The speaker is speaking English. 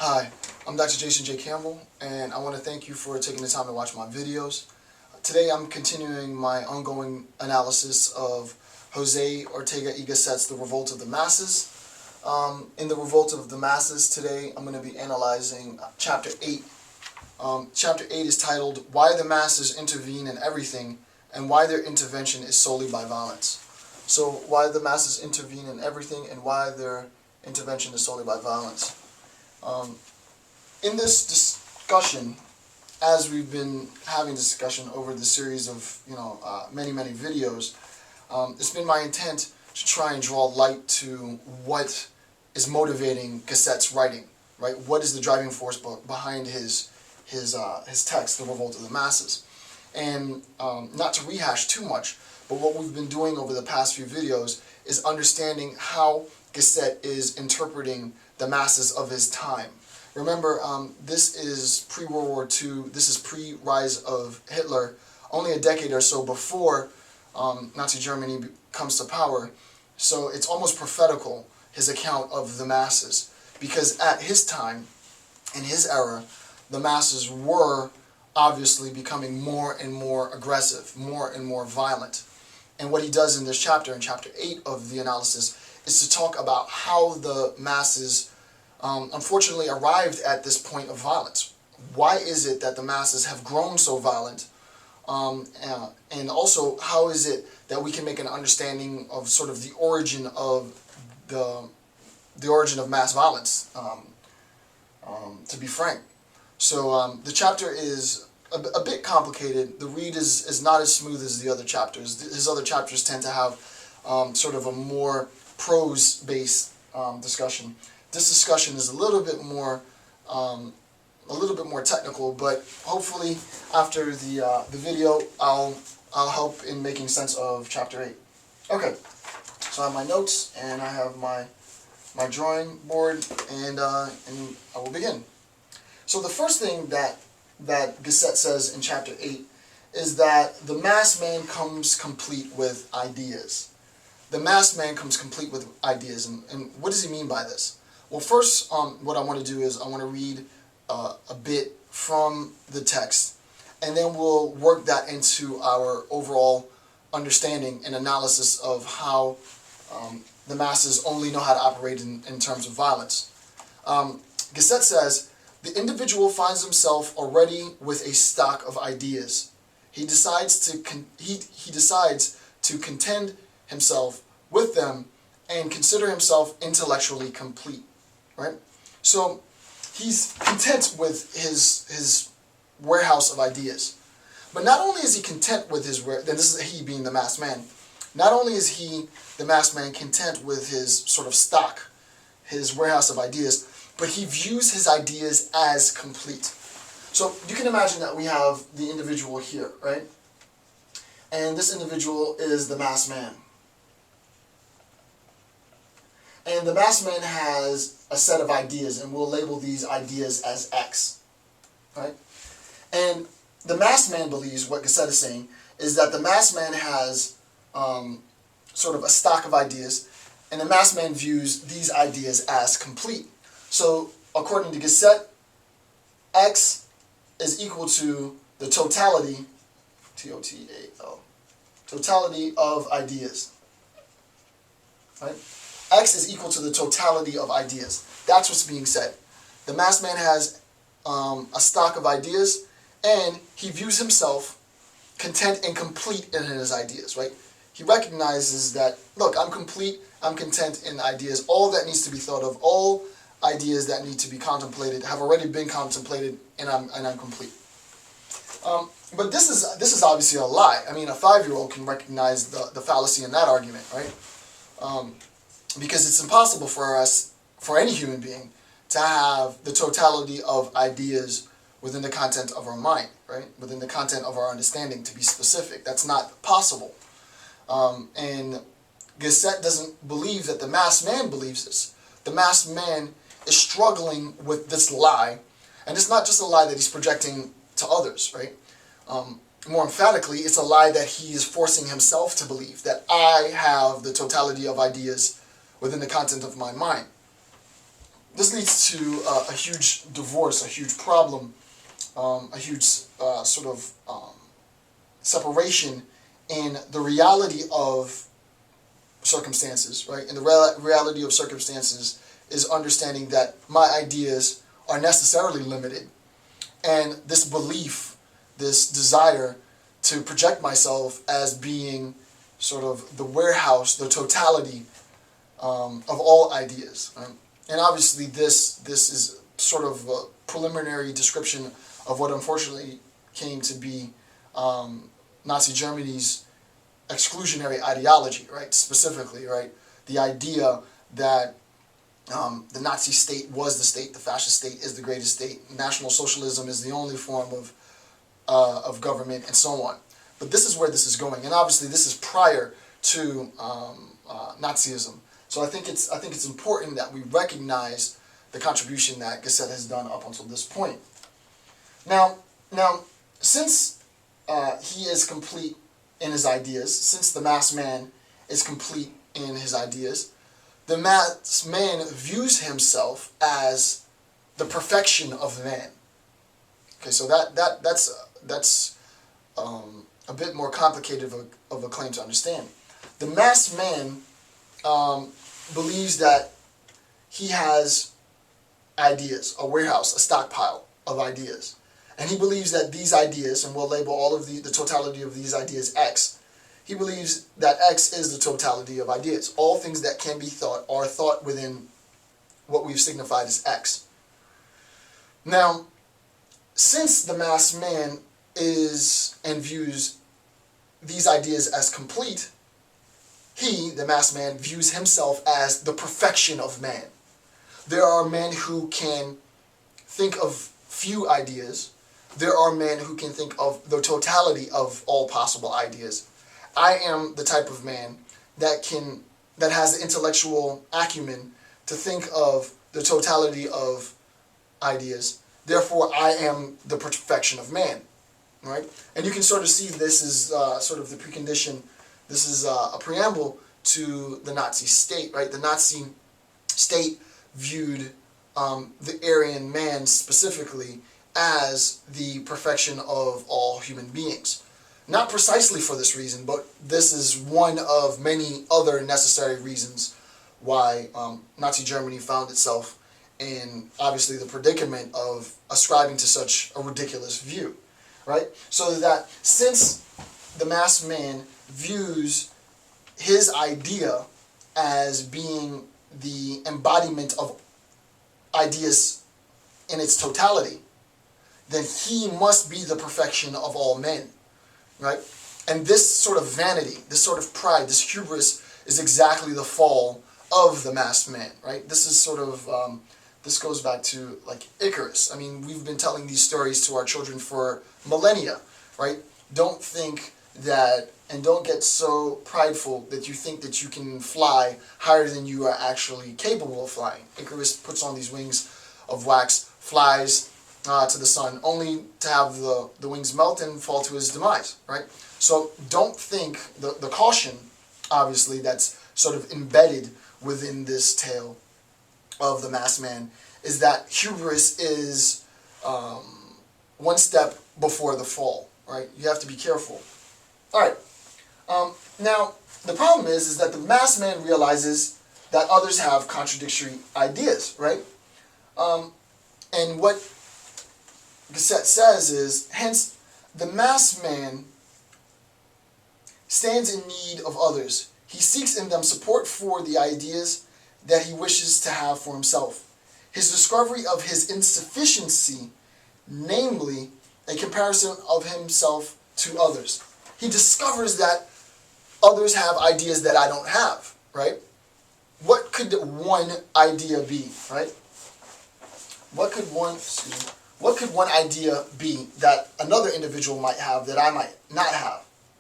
Hi, I'm Dr. Jason J. Campbell, and I want to thank you for taking the time to watch my videos. Today I'm continuing my ongoing analysis of Jose Ortega y Gasset's The Revolt of the Masses. In The Revolt of the Masses today I'm going to be analyzing Chapter 8. Chapter 8 is titled, Why the Masses Intervene in Everything and Why Their Intervention is Solely by Violence. So, why the masses intervene in everything and why their intervention is solely by violence. In this discussion, as we've been having discussion over the series of many videos, it's been my intent to try and draw light to what is motivating Gasset's writing, right? What is the driving force behind his text, The Revolt of the Masses? And not to rehash too much, but what we've been doing over the past few videos is understanding how Gasset is interpreting the masses of his time. Remember, this is pre-World War II, this is pre-rise of Hitler, only a decade or so before Nazi Germany comes to power. So it's almost prophetical, his account of the masses, because at his time, in his era, the masses were obviously becoming more and more aggressive, more and more violent. And what he does in this chapter, in chapter 8 of the analysis, is to talk about how the masses unfortunately arrived at this point of violence. Why is it that the masses have grown so violent? And also, how is it that we can make an understanding of sort of the origin of mass violence, to be frank. So the chapter is a bit complicated. The read is not as smooth as the other chapters. His other chapters tend to have sort of a more prose-based discussion. This discussion is a little bit more technical, but hopefully after the video, I'll help in making sense of chapter 8. Okay, so I have my notes and I have my drawing board, and I will begin. So the first thing that Gasset says in chapter 8 is that the masked man comes complete with ideas. The masked man comes complete with ideas, and what does he mean by this? Well, first, what I want to do is I want to read a bit from the text, and then we'll work that into our overall understanding and analysis of how the masses only know how to operate in terms of violence. Gasset says, the individual finds himself already with a stock of ideas. He decides to contend himself with them and consider himself intellectually complete. Right? So he's content with his warehouse of ideas. But not only is he content with then this is he being the masked man, not only is he, the masked man, content with his sort of stock, his warehouse of ideas, but he views his ideas as complete. So you can imagine that we have the individual here, right? And this individual is the masked man. And the masked man has a set of ideas, and we'll label these ideas as X, right? And the masked man believes, what Gasset is saying, is that the masked man has sort of a stock of ideas, and the masked man views these ideas as complete. So, according to Gasset, X is equal to the totality, T-O-T-A-L, totality of ideas, right? X is equal to the totality of ideas. That's what's being said. The masked man has a stock of ideas, and he views himself content and complete in his ideas, right? He recognizes that, look, I'm complete, I'm content in ideas. All that needs to be thought of, all ideas that need to be contemplated have already been contemplated, and I'm complete. But this is obviously a lie. I mean, a 5-year-old can recognize the fallacy in that argument, right? Because it's impossible for any human being, to have the totality of ideas within the content of our mind, right? Within the content of our understanding, to be specific. That's not possible. And Gasset doesn't believe that the masked man believes this. The masked man is struggling with this lie, and it's not just a lie that he's projecting to others, right? More emphatically, it's a lie that he is forcing himself to believe, that I have the totality of ideas within the content of my mind. this leads to a huge divorce, a huge problem, a huge separation in the reality of circumstances, right? And the reality of circumstances is understanding that my ideas are necessarily limited, and this belief, this desire to project myself as being sort of the warehouse, the totality of all ideas. Right? And obviously this is sort of a preliminary description of what unfortunately came to be Nazi Germany's exclusionary ideology, right? Specifically, right? The idea that the Nazi state was the state, the fascist state is the greatest state, National Socialism is the only form of government, and so on. But this is where this is going, and obviously this is prior to Nazism. So I think it's important that we recognize the contribution that Gasset has done up until this point. Now, since he is complete in his ideas, since the masked man is complete in his ideas, the masked man views himself as the perfection of man. Okay, so that's a bit more complicated of a claim to understand. The masked man believes that he has ideas, a warehouse, a stockpile of ideas. And he believes that these ideas, and we'll label all of the totality of these ideas X, he believes that X is the totality of ideas. All things that can be thought are thought within what we've signified as X. Now, since the masked man is and views these ideas as complete, he, the masked man, views himself as the perfection of man. There are men who can think of few ideas. There are men who can think of the totality of all possible ideas. I am the type of man that has the intellectual acumen to think of the totality of ideas. Therefore, I am the perfection of man, right? And you can sort of see this is sort of the precondition. This is a preamble to the Nazi state, right? The Nazi state viewed the Aryan man specifically as the perfection of all human beings. Not precisely for this reason, but this is one of many other necessary reasons why Nazi Germany found itself in, obviously, the predicament of ascribing to such a ridiculous view, right? So that since the masked man views his idea as being the embodiment of ideas in its totality, then he must be the perfection of all men, right? And this sort of vanity, this sort of pride, this hubris is exactly the fall of the masked man, right? This is sort of, this goes back to like Icarus. I mean, we've been telling these stories to our children for millennia, right? Don't think that, and don't get so prideful that you think that you can fly higher than you are actually capable of flying. Icarus puts on these wings of wax, flies to the sun, only to have the wings melt and fall to his demise, right? So don't think, the caution, obviously, that's sort of embedded within this tale of the masked man is that hubris is one step before the fall, right? You have to be careful. All right. Now, the problem is that the masked man realizes that others have contradictory ideas, right? And what Gasset says is, hence, the masked man stands in need of others. He seeks in them support for the ideas that he wishes to have for himself. His discovery of his insufficiency, namely, a comparison of himself to others. He discovers that others have ideas that I don't have, right? What could one idea be, right? What could one idea be that another individual might have that I might not have?